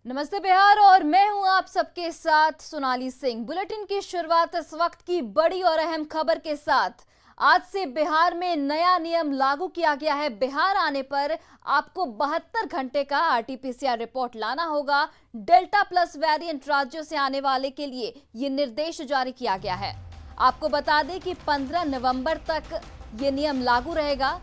नमस्ते बिहार और मैं हूं आप सबके साथ सोनाली सिंह। बुलेटिन की शुरुआत इस वक्त की बड़ी और अहम खबर के साथ। आज से बिहार में नया नियम लागू किया गया है। बिहार आने पर आपको 72 घंटे का आरटीपीसीआर रिपोर्ट लाना होगा। डेल्टा प्लस वेरिएंट राज्यों से आने वाले के लिए ये निर्देश जारी किया गया है। आपको बता दें कि 15 नवंबर तक ये नियम लागू रहेगा।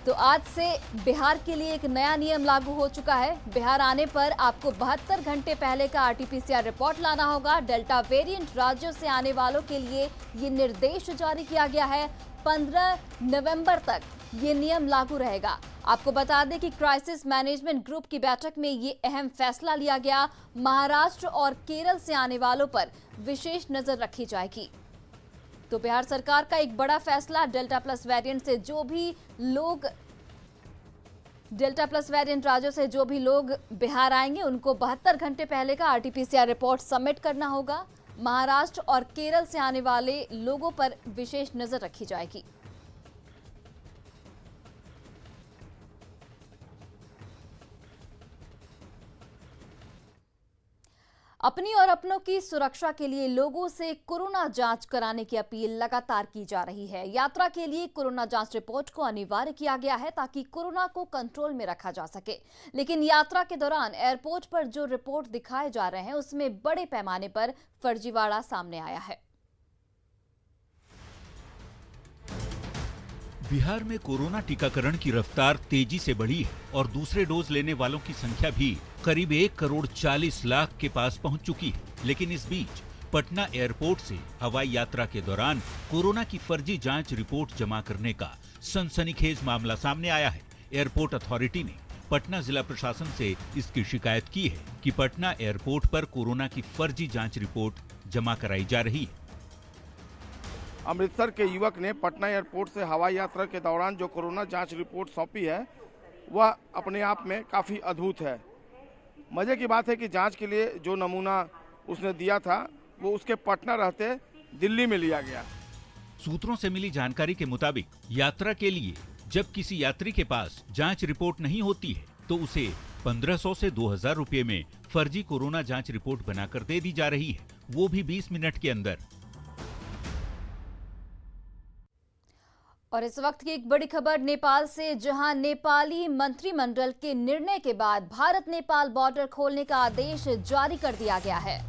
तो आज से बिहार के लिए एक नया नियम लागू हो चुका है। बिहार आने पर आपको 72 घंटे पहले का आरटीपीसीआर रिपोर्ट लाना होगा। डेल्टा वेरिएंट राज्यों से आने वालों के लिए ये निर्देश जारी किया गया है। 15 नवंबर तक ये नियम लागू रहेगा। आपको बता दें कि क्राइसिस मैनेजमेंट ग्रुप की बैठक में ये अहम फैसला लिया गया। महाराष्ट्र और केरल से आने वालों पर विशेष नजर रखी जाएगी। तो बिहार सरकार का एक बड़ा फैसला, डेल्टा प्लस वेरिएंट से जो भी लोग डेल्टा प्लस वेरिएंट राज्यों से जो भी लोग बिहार आएंगे उनको 72 घंटे पहले का आरटीपीसीआर रिपोर्ट सबमिट करना होगा। महाराष्ट्र और केरल से आने वाले लोगों पर विशेष नजर रखी जाएगी। अपनी और अपनों की सुरक्षा के लिए लोगों से कोरोना जांच कराने की अपील लगातार की जा रही है। यात्रा के लिए कोरोना जांच रिपोर्ट को अनिवार्य किया गया है ताकि कोरोना को कंट्रोल में रखा जा सके। लेकिन यात्रा के दौरान एयरपोर्ट पर जो रिपोर्ट दिखाए जा रहे हैं उसमें बड़े पैमाने पर फर्जीवाड़ा सामने आया है। बिहार में कोरोना टीकाकरण की रफ्तार तेजी से बढ़ी है और दूसरे डोज लेने वालों की संख्या भी करीब 1,40,00,000 के पास पहुंच चुकी है। लेकिन इस बीच पटना एयरपोर्ट से हवाई यात्रा के दौरान कोरोना की फर्जी जांच रिपोर्ट जमा करने का सनसनीखेज मामला सामने आया है। एयरपोर्ट अथॉरिटी ने पटना जिला प्रशासन से इसकी शिकायत की है कि पटना एयरपोर्ट पर कोरोना की फर्जी जांच रिपोर्ट जमा कराई जा रही है। अमृतसर के युवक ने पटना एयरपोर्ट से हवाई यात्रा के दौरान जो कोरोना जांच रिपोर्ट सौंपी है वह अपने आप में काफ़ी अद्भुत है। मजे की बात है कि जांच के लिए जो नमूना उसने दिया था वो उसके पटना रहते दिल्ली में लिया गया। सूत्रों से मिली जानकारी के मुताबिक यात्रा के लिए जब किसी यात्री के पास जांच रिपोर्ट नहीं होती है तो उसे 1500 से 2000 रुपए में फर्जी कोरोना जांच रिपोर्ट बनाकर दे दी जा रही है, वो भी 20 मिनट के अंदर। और इस वक्त की एक बड़ी खबर नेपाल से, जहां नेपाली मंत्रिमंडल के निर्णय के बाद भारत नेपाल बॉर्डर खोलने का आदेश जारी कर दिया गया है।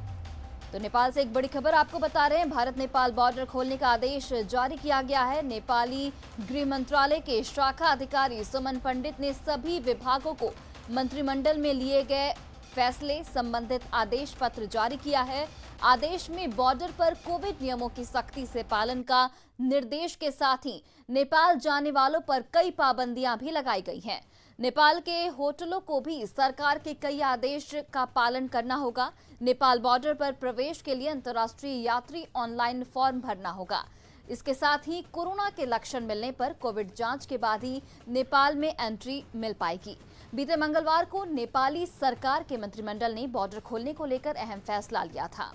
तो नेपाल से एक बड़ी खबर आपको बता रहे हैं, भारत नेपाल बॉर्डर खोलने का आदेश जारी किया गया है। नेपाली गृह मंत्रालय के शाखा अधिकारी सुमन पंडित ने सभी विभागों को मंत्रिमंडल में लिए गए फैसले संबंधित आदेश पत्र जारी किया है। आदेश में बॉर्डर पर कोविड नियमों की सख्ती से पालन का निर्देश के साथ ही नेपाल जाने वालों पर कई पाबंदियां भी लगाई गई हैं। नेपाल के होटलों को भी सरकार के कई आदेश का पालन करना होगा। नेपाल बॉर्डर पर प्रवेश के लिए अंतर्राष्ट्रीय यात्री ऑनलाइन फॉर्म भरना होगा। इसके साथ ही कोरोना के लक्षण मिलने पर कोविड जांच के बाद ही नेपाल में एंट्री मिल पाएगी। बीते मंगलवार को नेपाली सरकार के मंत्रिमंडल ने बॉर्डर खोलने को लेकर अहम फैसला लिया था।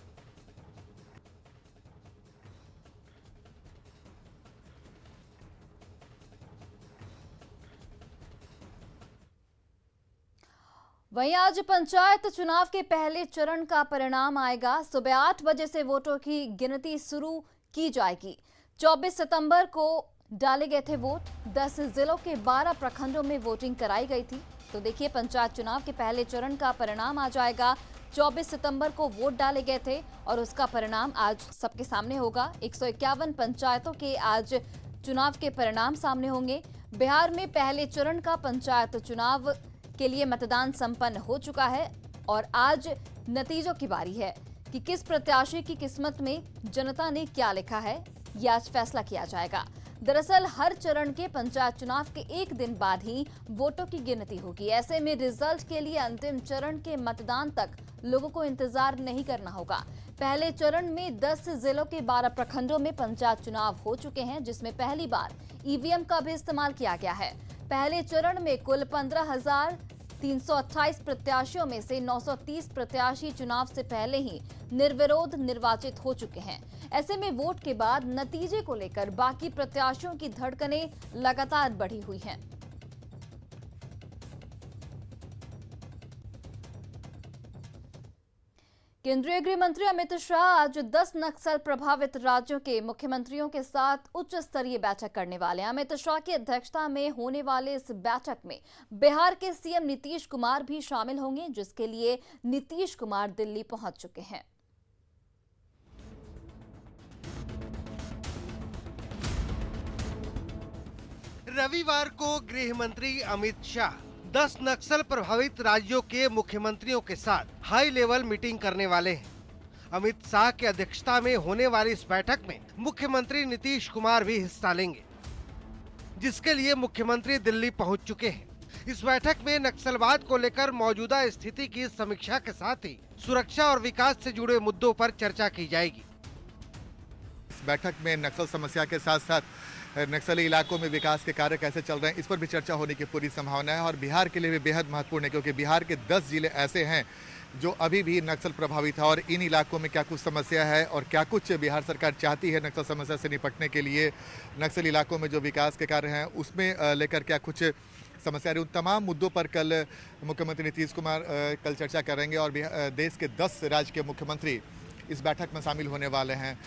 वहीं आज पंचायत चुनाव के पहले चरण का परिणाम आएगा। सुबह 8 बजे से वोटों की गिनती शुरू की जाएगी। 24 सितंबर को डाले गए थे वोट। 10 जिलों के 12 प्रखंडों में वोटिंग कराई गई थी। तो देखिए, पंचायत चुनाव के पहले चरण का परिणाम आ जाएगा। 24 सितंबर को वोट डाले गए थे और उसका परिणाम आज सबके सामने होगा। 151 पंचायतों के आज चुनाव के परिणाम सामने होंगे। बिहार में पहले चरण का पंचायत चुनाव के लिए मतदान संपन्न हो चुका है और आज नतीजों की बारी है कि किस प्रत्याशी की किस्मत में जनता ने क्या लिखा है, यह आज फैसला किया जाएगा। दरअसल हर चरण के पंचायत चुनाव के एक दिन बाद ही वोटों की गिनती होगी। ऐसे में रिजल्ट के लिए अंतिम चरण के मतदान तक लोगों को इंतजार नहीं करना होगा। पहले चरण में 10 जिलों के 12 प्रखंडों में पंचायत चुनाव हो चुके हैं, जिसमें पहली बार ईवीएम का भी इस्तेमाल किया गया है। पहले चरण में कुल 15,328 प्रत्याशियों में से 930 प्रत्याशी चुनाव से पहले ही निर्विरोध निर्वाचित हो चुके हैं। ऐसे में वोट के बाद नतीजे को लेकर बाकी प्रत्याशियों की धड़कनें लगातार बढ़ी हुई हैं। केंद्रीय गृह मंत्री अमित शाह आज 10 नक्सल प्रभावित राज्यों के मुख्यमंत्रियों के साथ उच्च स्तरीय बैठक करने वाले हैं। अमित शाह की अध्यक्षता में होने वाले इस बैठक में बिहार के सीएम नीतीश कुमार भी शामिल होंगे, जिसके लिए नीतीश कुमार दिल्ली पहुंच चुके हैं। रविवार को गृह मंत्री अमित शाह 10 नक्सल प्रभावित राज्यों के मुख्यमंत्रियों के साथ हाई लेवल मीटिंग करने वाले हैं। अमित शाह की अध्यक्षता में होने वाली इस बैठक में मुख्यमंत्री नीतीश कुमार भी हिस्सा लेंगे, जिसके लिए मुख्यमंत्री दिल्ली पहुंच चुके हैं। इस बैठक में नक्सलवाद को लेकर मौजूदा स्थिति की समीक्षा के साथ ही सुरक्षा और विकास से जुड़े मुद्दों पर चर्चा की जाएगी। इस बैठक में नक्सल समस्या के साथ साथ नक्सली इलाकों में विकास के कार्य कैसे चल रहे हैं, इस पर भी चर्चा होने की पूरी संभावना है। और बिहार के लिए भी बेहद महत्वपूर्ण है, क्योंकि बिहार के 10 जिले ऐसे हैं जो अभी भी नक्सल प्रभावित है और इन इलाकों में क्या कुछ समस्या है और क्या कुछ बिहार सरकार चाहती है नक्सल समस्या से निपटने के लिए। नक्सल इलाकों में जो विकास के कार्य हैं उसमें लेकर क्या कुछ समस्या है, उन तमाम मुद्दों पर कल मुख्यमंत्री नीतीश कुमार कल चर्चा करेंगे और देश के 10 राज्य के मुख्यमंत्री इस बैठक में शामिल होने वाले हैं।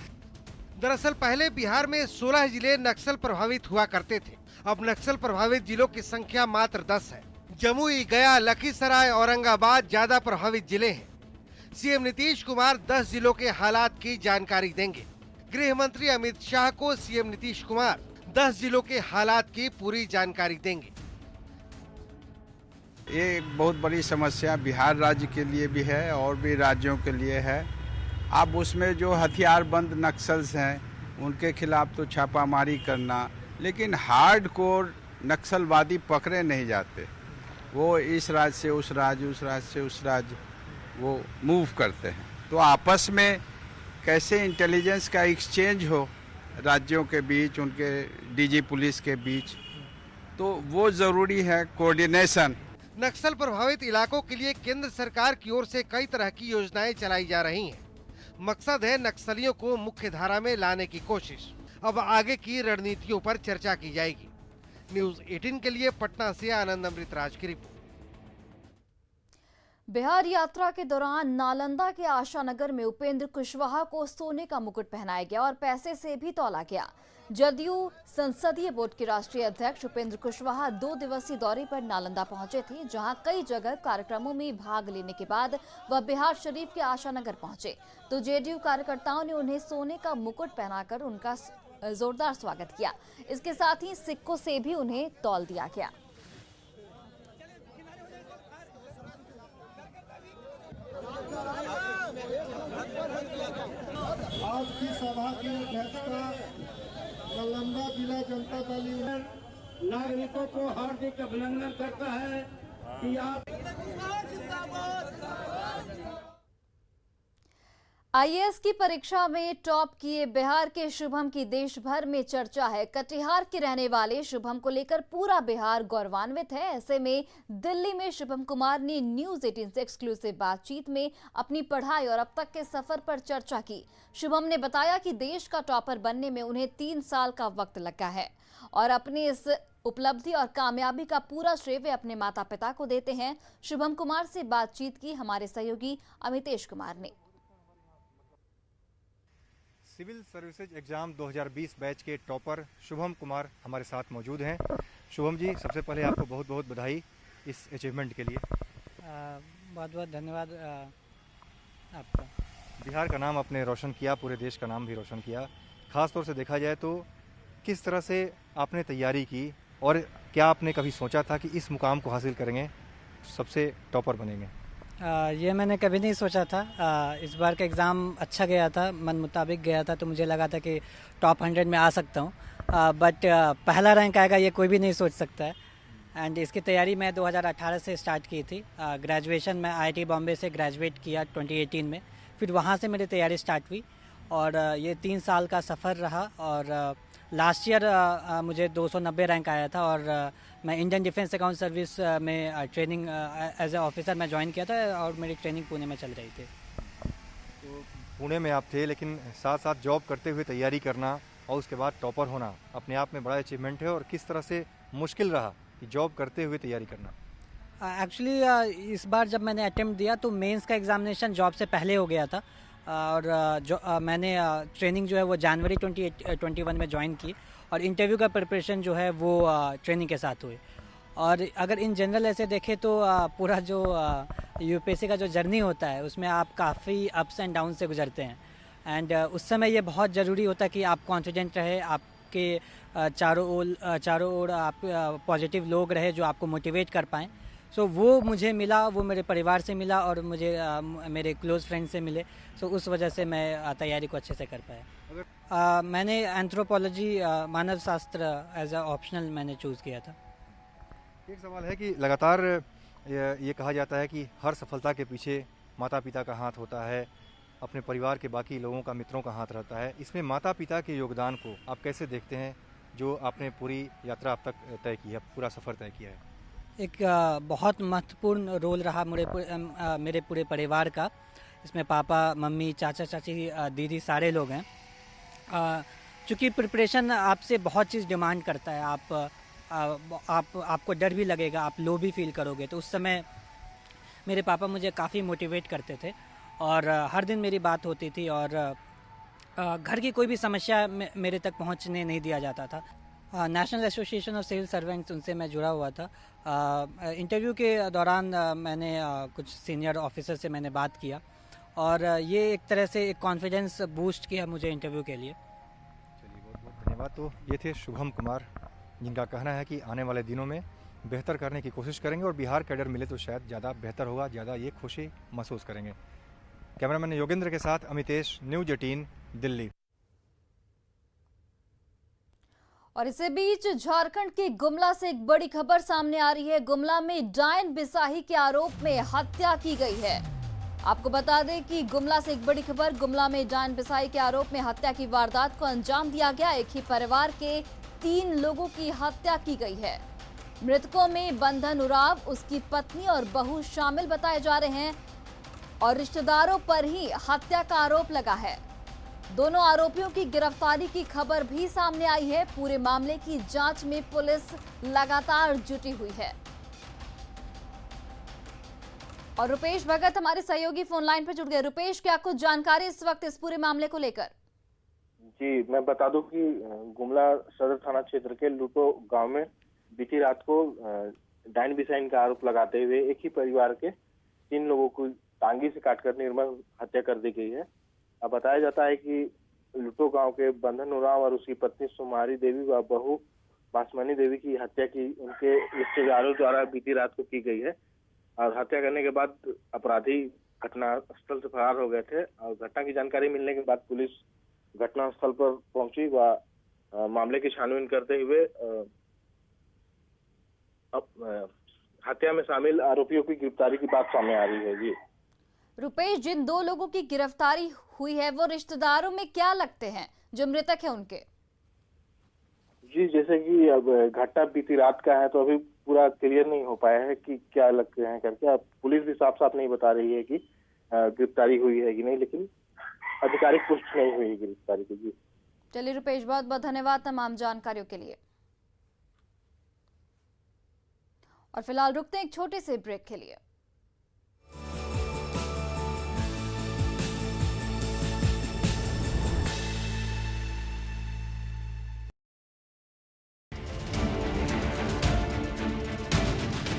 दरअसल पहले बिहार में 16 जिले नक्सल प्रभावित हुआ करते थे। अब नक्सल प्रभावित जिलों की संख्या मात्र 10 है। जमुई, गया, लखीसराय, औरंगाबाद ज्यादा प्रभावित जिले हैं। सीएम नीतीश कुमार 10 जिलों के हालात की जानकारी देंगे। गृह मंत्री अमित शाह को सीएम नीतीश कुमार 10 जिलों के हालात की पूरी जानकारी देंगे। ये एक बहुत बड़ी समस्या बिहार राज्य के लिए भी है और भी राज्यों के लिए है। अब उसमें जो हथियारबंद नक्सल्स हैं उनके खिलाफ तो छापामारी करना, लेकिन हार्डकोर नक्सलवादी पकड़े नहीं जाते। वो इस राज्य से उस राज्य, उस राज्य से उस राज्य वो मूव करते हैं। तो आपस में कैसे इंटेलिजेंस का एक्सचेंज हो राज्यों के बीच, उनके डीजी पुलिस के बीच, तो वो ज़रूरी है, कोऑर्डिनेशन। नक्सल प्रभावित इलाकों के लिए केंद्र सरकार की ओर से कई तरह की योजनाएं चलाई जा रही हैं। मकसद है नक्सलियों को मुख्य धारा में लाने की कोशिश। अब आगे की रणनीतियों पर चर्चा की जाएगी। न्यूज़ 18 के लिए पटना से आनंद अमृतराज की रिपोर्ट। बिहार यात्रा के दौरान नालंदा के आशानगर में उपेंद्र कुशवाहा को सोने का मुकुट पहनाया गया और पैसे से भी तौला गया। जदयू संसदीय बोर्ड के राष्ट्रीय अध्यक्ष उपेंद्र कुशवाहा 2 दिवसीय दौरे पर नालंदा पहुंचे थे, जहां कई जगह कार्यक्रमों में भाग लेने के बाद वह बिहार शरीफ के आशानगर पहुंचे तो जेडीयू कार्यकर्ताओं ने उन्हें सोने का मुकुट पहनाकर उनका जोरदार स्वागत किया। इसके साथ ही सिक्कों से भी उन्हें तौल दिया गया। आज की सभा की अध्यक्षता नालंदा जिला जनता दल नागरिकों को हार्दिक अभिनंदन करता है कि आप आईएएस की परीक्षा में टॉप किए बिहार के शुभम की देश भर में चर्चा है। कटिहार के रहने वाले शुभम को लेकर पूरा बिहार गौरवान्वित है। ऐसे में दिल्ली में शुभम कुमार ने न्यूज़ 18 से एक्सक्लूसिव बातचीत में अपनी पढ़ाई और अब तक के सफर पर चर्चा की। शुभम ने बताया कि देश का टॉपर बनने में उन्हें 3 साल का वक्त लगा है और अपनी इस उपलब्धि और कामयाबी का पूरा श्रेय वे अपने माता पिता को देते हैं। शुभम कुमार से बातचीत की हमारे सहयोगी अमितेश कुमार ने। सिविल सर्विसेज एग्जाम 2020 बैच के टॉपर शुभम कुमार हमारे साथ मौजूद हैं। शुभम जी, सबसे पहले आपको बहुत बहुत बधाई इस अचीवमेंट के लिए। बहुत बहुत धन्यवाद आपका। बिहार का नाम आपने रोशन किया, पूरे देश का नाम भी रोशन किया। ख़ास तौर से देखा जाए तो किस तरह से आपने तैयारी की और क्या आपने कभी सोचा था कि इस मुकाम को हासिल करेंगे, सबसे टॉपर बनेंगे? ये मैंने कभी नहीं सोचा था। इस बार का एग्ज़ाम अच्छा गया था, मन मुताबिक गया था, तो मुझे लगा था कि टॉप 100 में आ सकता हूँ। बट पहला रैंक आएगा ये कोई भी नहीं सोच सकता है। एंड इसकी तैयारी मैं 2018 से स्टार्ट की थी। ग्रेजुएशन मैं IIT बॉम्बे से ग्रेजुएट किया 2018 में, फिर वहाँ से मेरी तैयारी स्टार्ट हुई और ये 3 साल का सफ़र रहा। और लास्ट ईयर मुझे 290 रैंक आया था और मैं इंडियन डिफेंस अकाउंट सर्विस में ट्रेनिंग एज ए ऑफिसर मैं ज्वाइन किया था और मेरी ट्रेनिंग पुणे में चल रही थी। तो पुणे में आप थे, लेकिन साथ साथ जॉब करते हुए तैयारी करना और उसके बाद टॉपर होना अपने आप में बड़ा अचीवमेंट है। और किस तरह से मुश्किल रहा कि जॉब करते हुए तैयारी करना? एक्चुअली इस बार जब मैंने अटेम्प्ट दिया तो मेंस का एग्ज़ामिनेशन जॉब से पहले हो गया था और मैंने ट्रेनिंग जो है वो जनवरी 2021 में ज्वाइन की और इंटरव्यू का प्रिपरेशन जो है वो ट्रेनिंग के साथ हुई। और अगर इन जनरल ऐसे देखें तो पूरा जो यूपीएससी का जो जर्नी होता है उसमें आप काफ़ी अप्स एंड डाउन से गुजरते हैं एंड उस समय ये बहुत ज़रूरी होता है कि आप कॉन्फिडेंट रहे, आपके चारों ओर आप पॉजिटिव लोग रहे जो आपको मोटिवेट कर पाएँ। सो वो मुझे मिला, वो मेरे परिवार से मिला और मुझे मेरे क्लोज़ फ्रेंड से मिले। सो उस वजह से मैं तैयारी को अच्छे से कर पाया। मैंने एंथ्रोपोलॉजी मानव शास्त्र एज अ ऑप्शनल मैंने चूज़ किया था। एक सवाल है कि लगातार ये कहा जाता है कि हर सफलता के पीछे माता पिता का हाथ होता है, अपने परिवार के बाकी लोगों का, मित्रों का हाथ रहता है। इसमें माता पिता के योगदान को आप कैसे देखते हैं, जो आपने पूरी यात्रा अब तक तय की है, पूरा सफ़र तय किया है? एक बहुत महत्वपूर्ण रोल रहा मेरे पूरे परिवार का। इसमें पापा, मम्मी, चाचा, चाची, दीदी सारे लोग हैं। चूँकि प्रिपरेशन आपसे बहुत चीज़ डिमांड करता है, आपको डर भी लगेगा, आप लो भी फील करोगे। तो उस समय मेरे पापा मुझे काफ़ी मोटिवेट करते थे और हर दिन मेरी बात होती थी और घर की कोई भी समस्या मेरे तक पहुंचने नहीं दिया जाता था। National association of civil servants, उनसे मैं जुड़ा हुआ था। इंटरव्यू के दौरान मैंने कुछ सीनियर ऑफिसर से मैंने बात किया और ये एक तरह से एक कॉन्फिडेंस बूस्ट किया मुझे इंटरव्यू के लिए। चलिए, बहुत बहुत धन्यवाद। तो ये थे शुभम कुमार, जिनका कहना है कि आने वाले दिनों में बेहतर करने की कोशिश करेंगे और बिहार कैडर मिले तो शायद ज़्यादा बेहतर होगा, ज़्यादा ये खुशी महसूस करेंगे। कैमरामैन योगेंद्र के साथ अमितेश, न्यूज़ 18 दिल्ली। और इसी बीच झारखंड के गुमला से एक बड़ी खबर सामने आ रही है। गुमला में डायन बिसाही के आरोप में हत्या की गई है। आपको बता दें कि गुमला से एक बड़ी खबर, गुमला में डायन बिसाही के आरोप में हत्या की वारदात को अंजाम दिया गया। एक ही परिवार के 3 लोगों की हत्या की गई है। मृतकों में बंधन उराव, उसकी पत्नी और बहू शामिल बताए जा रहे हैं और रिश्तेदारों पर ही हत्या का आरोप लगा है। दोनों आरोपियों की गिरफ्तारी की खबर भी सामने आई है। पूरे मामले की जांच में पुलिस लगातार जुटी हुई है। और रुपेश भगत हमारे सहयोगी फोन लाइन पर जुड़ गए। रुपेश, क्या कुछ जानकारी इस वक्त इस पूरे मामले को लेकर? जी, मैं बता दूं कि गुमला सदर थाना क्षेत्र के लुटो गांव में बीती रात को डायन बिसाही का आरोप लगाते हुए एक ही परिवार के 3 लोगों को टांगी से काटकर निर्मम हत्या कर दी गई है। अब बताया जाता है कि लुटो गांव के बंधन उरांव और उसकी पत्नी सुमारी देवी व बहू बासमनी देवी की हत्या की उनके रिश्तेदारों द्वारा बीती रात को की गई है और हत्या करने के बाद अपराधी घटनास्थल से फरार हो गए थे। और घटना की जानकारी मिलने के बाद पुलिस घटनास्थल पर पहुंची व मामले की छानबीन करते हुए हत्या में शामिल आरोपियों की गिरफ्तारी की बात सामने आ रही है। जी रुपेश, जिन 2 लोगों की गिरफ्तारी हुई है वो रिश्तेदारों में क्या लगते हैं जो मृतक है उनके? जी, जैसे कि अब घटना बीती रात का है तो अभी पूरा क्लियर नहीं हो पाया है कि क्या लगते हैं करके। अब पुलिस भी साफ साफ नहीं बता रही है कि गिरफ्तारी हुई है कि नहीं, लेकिन आधिकारिक पुष्टि नहीं हुई गिरफ्तारी की। जी चलिए रुपेश, बहुत बहुत धन्यवाद तमाम जानकारियों के लिए। और फिलहाल रुकते हैं एक छोटे से ब्रेक के लिए।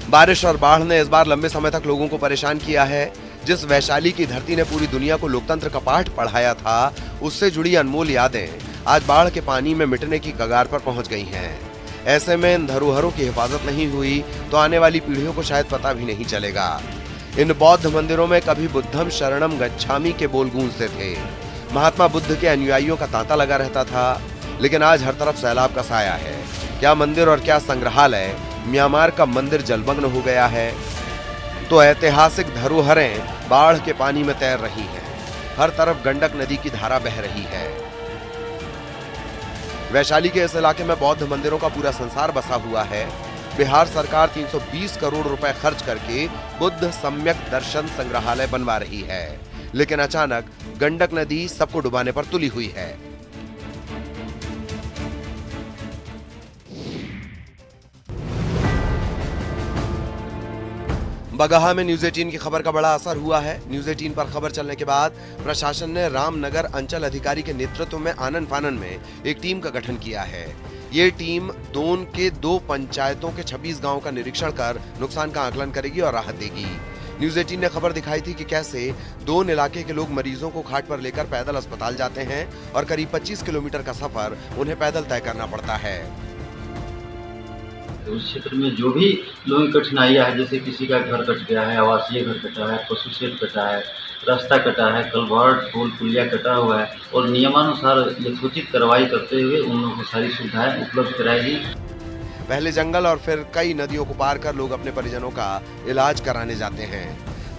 बारिश और बाढ़ ने इस बार लंबे समय तक लोगों को परेशान किया है। जिस वैशाली की धरती ने पूरी दुनिया को लोकतंत्र का पाठ पढ़ाया था, उससे जुड़ी अनमोल यादें आज बाढ़ के पानी में मिटने की कगार पर पहुंच गई हैं। ऐसे में इन धरोहरों की हिफाजत नहीं हुई तो आने वाली पीढ़ियों को शायद पता भी नहीं चलेगा। इन बौद्ध मंदिरों में कभी बुद्धम शरणम गच्छामि के बोल गूंजते थे। महात्मा बुद्ध के अनुयायियों का तांता लगा रहता था, लेकिन आज हर तरफ सैलाब का साया है। क्या मंदिर और क्या संग्रहालय, म्यांमार का मंदिर जलमग्न हो गया है तो ऐतिहासिक धरोहरें बाढ़ के पानी में तैर रही हैं। हर तरफ गंडक नदी की धारा बह रही है। वैशाली के इस इलाके में बौद्ध मंदिरों का पूरा संसार बसा हुआ है। बिहार सरकार 320 करोड़ रुपए खर्च करके बुद्ध सम्यक दर्शन संग्रहालय बनवा रही है, लेकिन अचानक गंडक नदी सबको डुबाने पर तुली हुई है। बगहा में न्यूज 18 की खबर का बड़ा असर हुआ है। न्यूज 18 पर खबर चलने के बाद प्रशासन ने रामनगर अंचल अधिकारी के नेतृत्व में आनन फानन में एक टीम का गठन किया है। ये टीम दोन के 2 पंचायतों के 26 गांवों का निरीक्षण कर नुकसान का आकलन करेगी और राहत देगी। न्यूज 18 ने खबर दिखाई थी कि कैसे दोन इलाके के लोग मरीजों को खाट पर लेकर पैदल अस्पताल जाते हैं और करीब 25 किलोमीटर का सफर उन्हें पैदल तय करना पड़ता है। उस क्षेत्र में जो भी लोगों की कठिनाइयाँ है, जैसे किसी का घर कट गया है, आवासीय घर कटा है, पशु शेड कटा है, रास्ता कटा है, कलवर्ट पुल पुलिया कटा हुआ है, और नियमानुसार यथोचित कार्रवाई करते हुए उन लोगों को सारी सुविधाएं उपलब्ध कराएगी। पहले जंगल और फिर कई नदियों को पार कर लोग अपने परिजनों का इलाज कराने जाते हैं।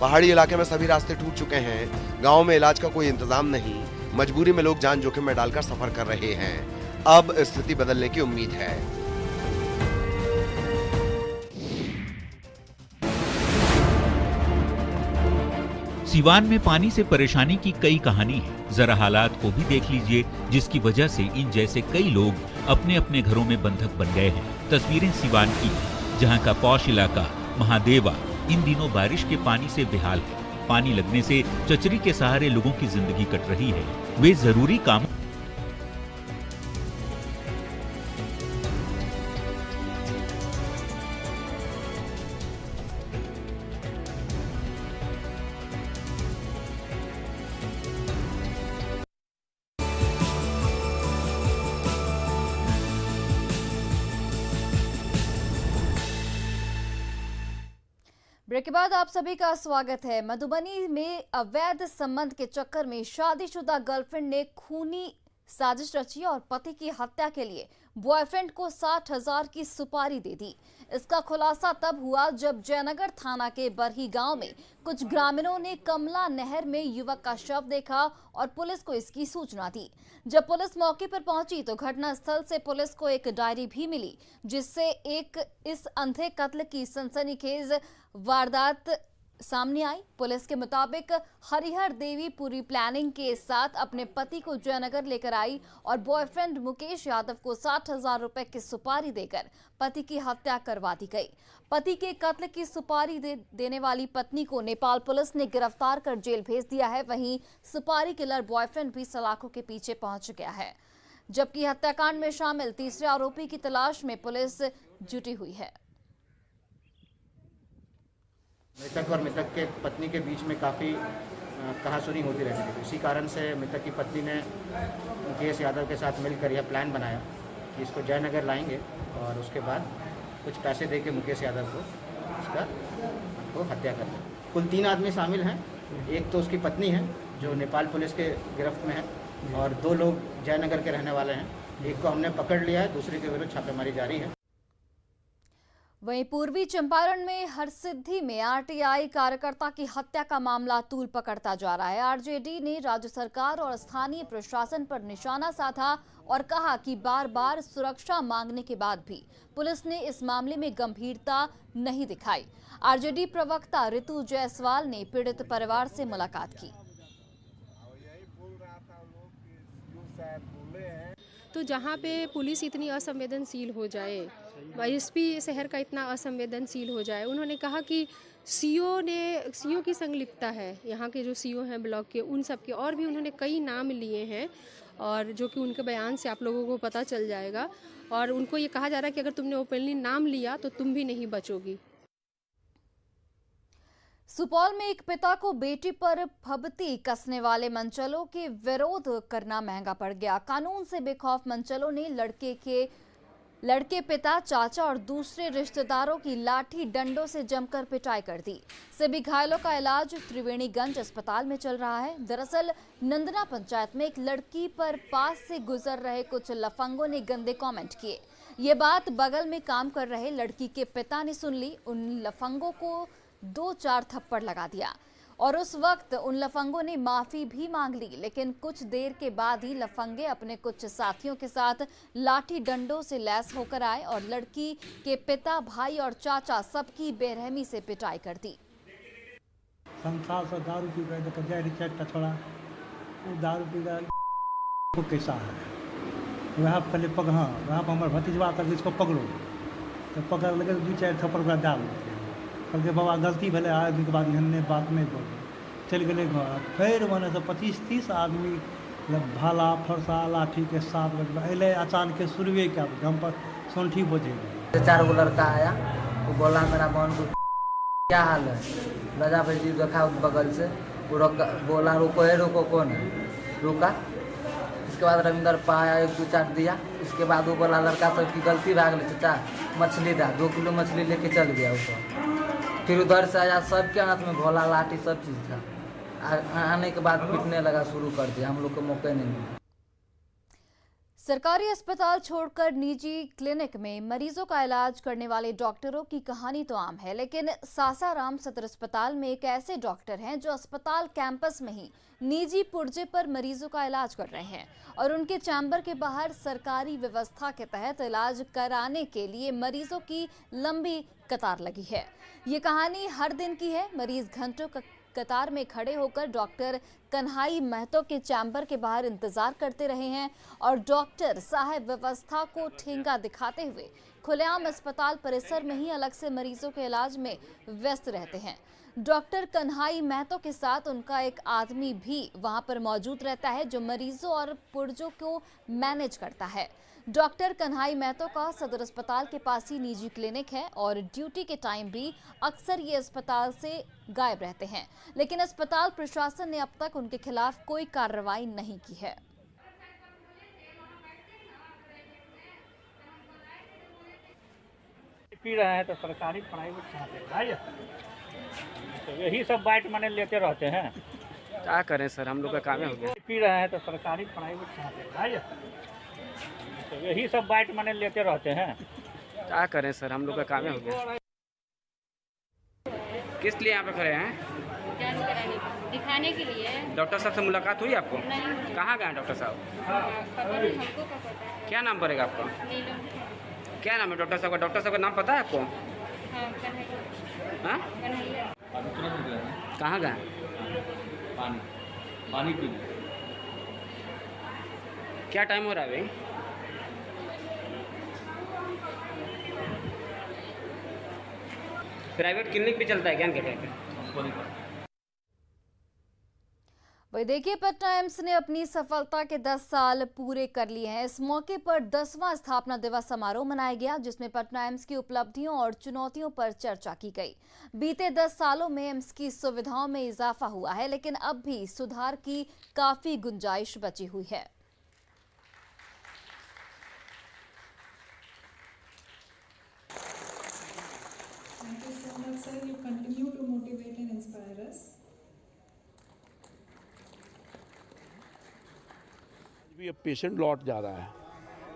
पहाड़ी इलाके में सभी रास्ते टूट चुके हैं। गाँव में इलाज का कोई इंतजाम नहीं। मजबूरी में लोग जान जोखिम में डालकर सफर कर रहे हैं। अब स्थिति बदलने की उम्मीद है। सिवान में पानी से परेशानी की कई कहानी है। जरा हालात को भी देख लीजिए, जिसकी वजह से इन जैसे कई लोग अपने अपने घरों में बंधक बन गए हैं। तस्वीरें सिवान की, जहां का पौष इलाका महादेवा इन दिनों बारिश के पानी से बेहाल है। पानी लगने से चचरी के सहारे लोगों की जिंदगी कट रही है। वे जरूरी काम ब्रेक के बाद आप सभी का स्वागत है। मधुबनी में अवैध संबंध के चक्कर में शादीशुदा गर्लफ्रेंड ने खूनी साजिश रची और पति की हत्या के लिए बॉयफ्रेंड को 60,000 की सुपारी दे दी। इसका खुलासा तब हुआ जब जयनगर थाना के बरही गांव में कुछ ग्रामीणों ने कमला नहर में युवक का शव देखा और पुलिस को इसकी सूचना दी। जब पुलिस मौके पर पहुंची तो घटनास्थल से पुलिस को एक डायरी भी मिली, जिससे इस अंधे कत्ल की सनसनीखेज वारदात सामने आई। पुलिस के मुताबिक हरिहर देवी पूरी प्लानिंग के साथ अपने पति को जयनगर लेकर आई और बॉयफ्रेंड मुकेश यादव को 60,000 रुपए की सुपारी देकर पति की हत्या करवा दी गई। पति के कत्ल की सुपारी देने वाली पत्नी को नेपाल पुलिस ने गिरफ्तार कर जेल भेज दिया है। वहीं सुपारी किलर बॉयफ्रेंड भी सलाखों के पीछे पहुंच गया है, जबकि हत्याकांड में शामिल तीसरे आरोपी की तलाश में पुलिस जुटी हुई है। मृतक और मृतक के पत्नी के बीच में काफ़ी कहासुनी होती रहती थी। इसी कारण से मृतक की पत्नी ने मुकेश यादव के साथ मिलकर यह प्लान बनाया कि इसको जयनगर लाएंगे और उसके बाद कुछ पैसे देके मुकेश यादव को उसको हत्या कर दें। कुल 3 आदमी शामिल हैं। एक तो उसकी पत्नी है जो नेपाल पुलिस के गिरफ्त में है और 2 लोग जयनगर के रहने वाले हैं। एक को हमने पकड़ लिया है, दूसरे के विरुद्ध छापेमारी जारी है। वहीं पूर्वी चंपारण में हरसिद्धि में आरटीआई कार्यकर्ता की हत्या का मामला तूल पकड़ता जा रहा है। आरजेडी ने राज्य सरकार और स्थानीय प्रशासन पर निशाना साधा और कहा कि बार बार सुरक्षा मांगने के बाद भी पुलिस ने इस मामले में गंभीरता नहीं दिखाई। आरजेडी प्रवक्ता ऋतु जायसवाल ने पीड़ित परिवार से मुलाकात की। तो जहाँ पे पुलिस इतनी असंवेदनशील हो जाए, एसपी शहर का इतना असंवेदनशील हो जाए, उन्होंने कहा कि सीओ की संलिप्तता है। यहाँ के जो सीओ हैं ब्लॉक के, उन सब के और भी उन्होंने कई नाम लिए हैं और जो कि उनके बयान से आप लोगों को पता चल जाएगा। और उनको ये कहा जा रहा है कि अगर तुमने ओपनली नाम लिया तो तुम भी नहीं बचोगी। सुपौल में एक पिता को बेटी पर फबती कसने वाले मंचलों के विरोध करना महंगा पड़ गया। कानून से बेखौफ मंचलों ने लड़के पिता, चाचा और दूसरे रिश्तेदारों की लाठी डंडों से जमकर पिटाई कर दी। सभी घायलों का इलाज त्रिवेणीगंज अस्पताल में चल रहा है। दरअसल नंदना पंचायत में एक लड़की पर पास से गुजर रहे कुछ लफंगों ने गंदे कमेंट किए। ये बात बगल में काम कर रहे लड़की के पिता ने सुन ली। उन लफंगों को 2-4 थप्पड़ लगा दिया और उस वक्त उन लफंगों ने माफी भी मांग ली, लेकिन कुछ देर के बाद ही लफंगे अपने कुछ साथियों के साथ लाठी डंडों से लैस होकर आए और लड़की के पिता, भाई और चाचा सबकी बेरहमी से पिटाई कर दी। संसार से दारू पी गए थोड़ा दारू पी गए कैसा है वहाँ पहले हाँ वहाँ पर हमारे भतीजवा कर इसको पकड़ो तो पकड़ लगे 2-4 थप्पड़ का डाल कहलकै बाबा गलती भेलै, आए दिन के बाद एहन बात नहीं बोल, चल गए घर। फिर मने से 25-30 आदमी भाला फरसा लाठी के साथ अले, अचानक के शुरुए क्या हम पर सोंठी बोझे। 4 गो लड़का आया, वो बोला मेरा बहन को क्या हाल है, राजा भाई जी देखा बगल से, वो बोला रुको है, रुको कौन है, रुका। इसके बाद रविंदर पाया, 1-2 चाट दिया। इसके बाद वो बोला लड़का सब की गलती भाग ले चाचा, मछली दा, 2 किलो मछली लेके चल गया ऊपर। फिर उधर से आया, सबके हाथ में भोला लाठी सब चीज़ था। आने के बाद पीटने लगा, शुरू कर दिया, हम लोग को मौके नहीं मिला। सरकारी अस्पताल छोड़कर निजी क्लिनिक में मरीजों का इलाज करने वाले डॉक्टरों की कहानी तो आम है, लेकिन सासाराम सदर अस्पताल में एक ऐसे डॉक्टर हैं जो अस्पताल कैंपस में ही निजी पुर्जे पर मरीजों का इलाज कर रहे हैं और उनके चैम्बर के बाहर सरकारी व्यवस्था के तहत इलाज कराने के लिए मरीजों की लंबी कतार लगी है। ये कहानी हर दिन की है। मरीज घंटों कतार में खड़े होकर डॉक्टर कन्हाई महतो के चैम्बर के बाहर इंतजार करते रहे हैं और डॉक्टर साहब व्यवस्था को ठेंगा दिखाते हुए खुलेआम अस्पताल परिसर में ही अलग से मरीजों के इलाज में व्यस्त रहते हैं। डॉक्टर कन्हाई महतो के साथ उनका एक आदमी भी वहां पर मौजूद रहता है जो मरीजों और पुर्जों को मैनेज करता है। डॉक्टर कन्हाई महतो का सदर अस्पताल के पास ही निजी क्लिनिक है और ड्यूटी के टाइम भी अक्सर ये अस्पताल से गायब रहते हैं, लेकिन अस्पताल प्रशासन ने अब तक उनके खिलाफ कोई कार्रवाई नहीं की है। पी रहे हैं तो सरकारी प्राइवेट कहाँ से भाई, तो यही सब बाइट माने लेते रहते हैं। क्या करें सर, हम लोग का काम हो गया। पी रहे हैं तो सरकारी प्राइवेट कहाँ से भाई, तो यही सब बाइट माने लेते रहते हैं। क्या करें सर, हम लोग का काम हो गया। किस लिए यहाँ पे खड़े हैं? दिखाने के लिए। डॉक्टर साहब से मुलाकात हुई आपको? नहीं। कहाँ गए डॉक्टर साहब? क्या नाम पड़ेगा आपका? क्या नाम है डॉक्टर साहब का? डॉक्टर साहब का नाम पता है आपको? हाँ? कहाँ गए? पानी पीने। क्या टाइम हो रहा है भाई? प्राइवेट क्लिनिक भी चलता है ज्ञान के पे? वही देखिए, पटना एम्स ने अपनी सफलता के 10 साल पूरे कर लिए हैं। इस मौके पर 10वां स्थापना दिवस समारोह मनाया गया, जिसमें पटना एम्स की उपलब्धियों और चुनौतियों पर चर्चा की गई। बीते 10 सालों में एम्स की सुविधाओं में इजाफा हुआ है, लेकिन अब भी सुधार की काफी गुंजाइश बची हुई है। Sir, you continue to motivate and inspire us. भी अब पेशेंट लौट जा रहा है,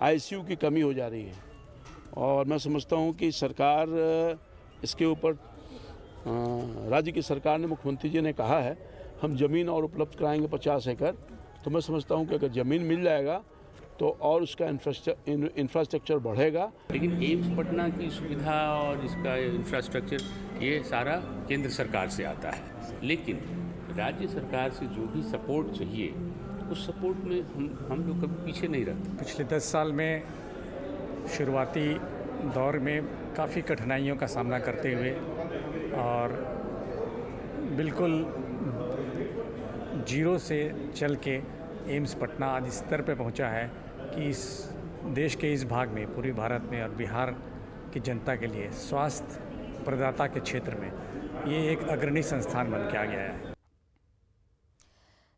आईसीयू की कमी हो जा रही है और मैं समझता हूं कि सरकार इसके ऊपर राज्य की सरकार ने, मुख्यमंत्री जी ने कहा है हम ज़मीन और उपलब्ध कराएंगे 50 एकड़। तो मैं समझता हूं कि अगर ज़मीन मिल जाएगा तो और उसका इंफ्रास्ट्रक्चर बढ़ेगा। लेकिन एम्स पटना की सुविधा और इसका इंफ्रास्ट्रक्चर ये सारा केंद्र सरकार से आता है, लेकिन राज्य सरकार से जो भी सपोर्ट चाहिए उस सपोर्ट में हम लोग कभी पीछे नहीं रहते। पिछले 10 साल में शुरुआती दौर में काफ़ी कठिनाइयों का सामना करते हुए और बिल्कुल जीरो से चल के एम्स पटना आज इस स्तर पे पहुंचा है कि इस देश के इस भाग में, पूरे भारत में और बिहार की जनता के लिए स्वास्थ्य प्रदाता के क्षेत्र में ये एक अग्रणी संस्थान बन के आ गया है।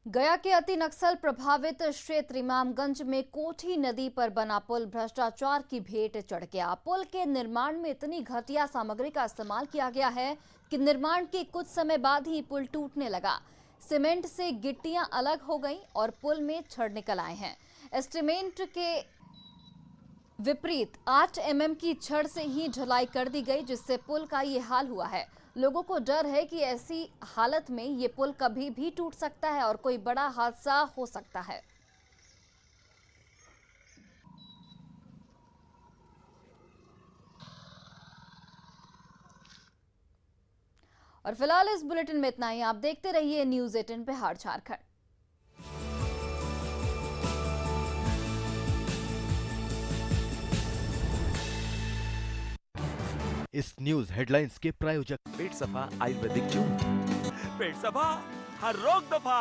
गया के अति नक्सल प्रभावित क्षेत्र इमामगंज में कोठी नदी पर बना पुल भ्रष्टाचार की भेंट चढ़ गया। पुल के निर्माण में इतनी घटिया सामग्री का इस्तेमाल किया गया है कि निर्माण के कुछ समय बाद ही पुल टूटने लगा। सीमेंट से गिट्टियां अलग हो गईं और पुल में छड़ निकल आए हैं। एस्टीमेट के विपरीत 8 mm की छड़ से ही ढलाई कर दी गई, जिससे पुल का ये हाल हुआ है। लोगों को डर है कि ऐसी हालत में ये पुल कभी भी टूट सकता है और कोई बड़ा हादसा हो सकता है। और फिलहाल इस बुलेटिन में इतना ही। आप देखते रहिए न्यूज़ 18 बिहार झारखंड। इस न्यूज हेडलाइंस के प्रायोजक पेट सफा आयुर्वेदिक चूर्ण, पेट सफा हर रोग दफा।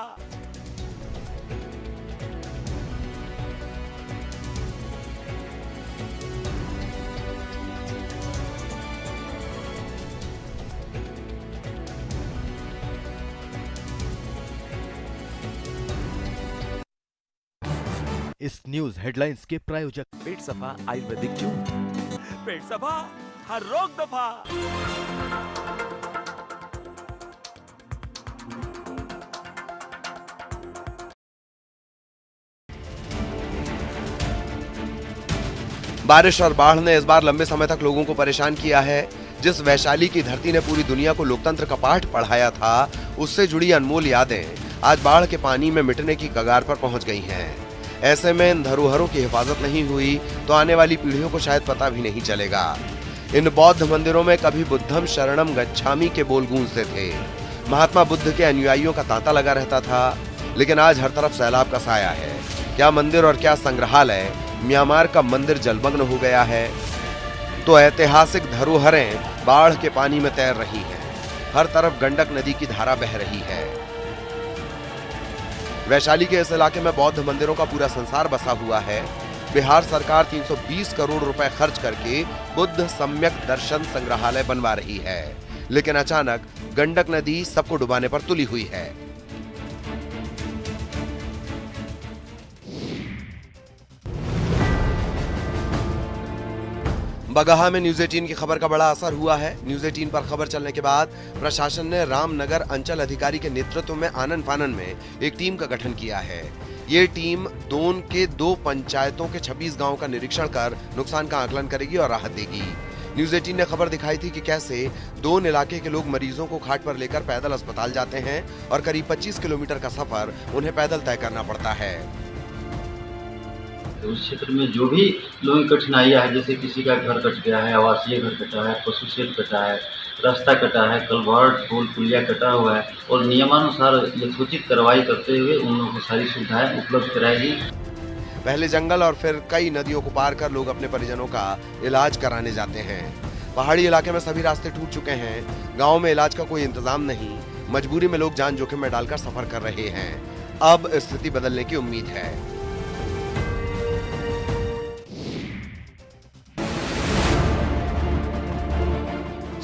इस न्यूज हेडलाइंस के प्रायोजक पेट सफा आयुर्वेदिक चूर्ण, पेट सफा हर रोग दफा। बारिश और बाढ़ ने इस बार लंबे समय तक लोगों को परेशान किया है। जिस वैशाली की धरती ने पूरी दुनिया को लोकतंत्र का पाठ पढ़ाया था, उससे जुड़ी अनमोल यादें आज बाढ़ के पानी में मिटने की कगार पर पहुंच गई हैं। ऐसे में इन धरोहरों की हिफाजत नहीं हुई तो आने वाली पीढ़ियों को शायद पता भी नहीं चलेगा। इन बौद्ध मंदिरों में कभी बुद्धम शरणम गच्छामि के बोल गूंजते थे। महात्मा बुद्ध के अनुयायियों का तांता लगा रहता था, लेकिन आज हर तरफ सैलाब का साया है। क्या मंदिर और क्या संग्रहालय, म्यांमार का मंदिर जलमग्न हो गया है तो ऐतिहासिक धरोहरें बाढ़ के पानी में तैर रही हैं। हर तरफ गंडक नदी की धारा बह रही है। वैशाली के इस इलाके में बौद्ध मंदिरों का पूरा संसार बसा हुआ है। बिहार सरकार 320 करोड़ रुपए खर्च करके बुद्ध सम्यक दर्शन संग्रहालय बनवा रही है, लेकिन अचानक गंडक नदी सबको डुबाने पर तुली हुई है। बगहा में न्यूज 18 की खबर का बड़ा असर हुआ है। न्यूज 18 पर खबर चलने के बाद प्रशासन ने रामनगर अंचल अधिकारी के नेतृत्व में आनन फानन में एक टीम का गठन किया है। ये टीम दोन के 2 पंचायतों के 26 गांवों का निरीक्षण कर नुकसान का आकलन करेगी और राहत देगी। न्यूज 18 ने खबर दिखाई थी कि कैसे दोन इलाके के लोग मरीजों को खाट पर लेकर पैदल अस्पताल जाते हैं और करीब 25 किलोमीटर का सफर उन्हें पैदल तय करना पड़ता है। उस क्षेत्र में जो भी लोगों की कठिनाइयाँ है, जैसे किसी का घर कट गया है, आवासीय घर कटा है, पशु शेड कटा है, रास्ता कटा है, कलवर्ट पुल पुलिया कटा हुआ है और नियमानुसार यथोचित कार्रवाई करते हुए उन लोगों को सारी सुविधाएं उपलब्ध कराएगी। पहले जंगल और फिर कई नदियों को पार कर लोग अपने परिजनों का इलाज कराने जाते हैं। पहाड़ी इलाके में सभी रास्ते टूट चुके हैं। गाँव में इलाज का कोई इंतजाम नहीं। मजबूरी में लोग जान जोखिम में डालकर सफर कर रहे हैं। अब स्थिति बदलने की उम्मीद है।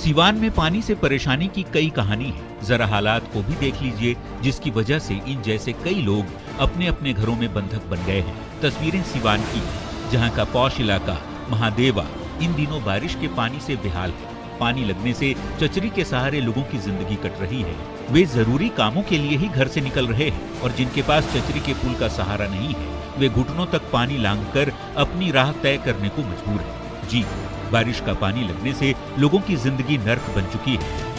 सिवान में पानी से परेशानी की कई कहानी है। जरा हालात को भी देख लीजिए, जिसकी वजह से इन जैसे कई लोग अपने अपने घरों में बंधक बन गए हैं। तस्वीरें सिवान की, जहां का पौष इलाका महादेवा इन दिनों बारिश के पानी से बेहाल है। पानी लगने से चचरी के सहारे लोगों की जिंदगी कट रही है। वे जरूरी कामों के लिए ही घर से निकल रहे हैं और जिनके पास चचरी के पुल का सहारा नहीं है, वे घुटनों तक पानी लांघकर अपनी राह तय करने को मजबूर है। जी, बारिश का पानी लगने से लोगों की जिंदगी नर्क बन चुकी है।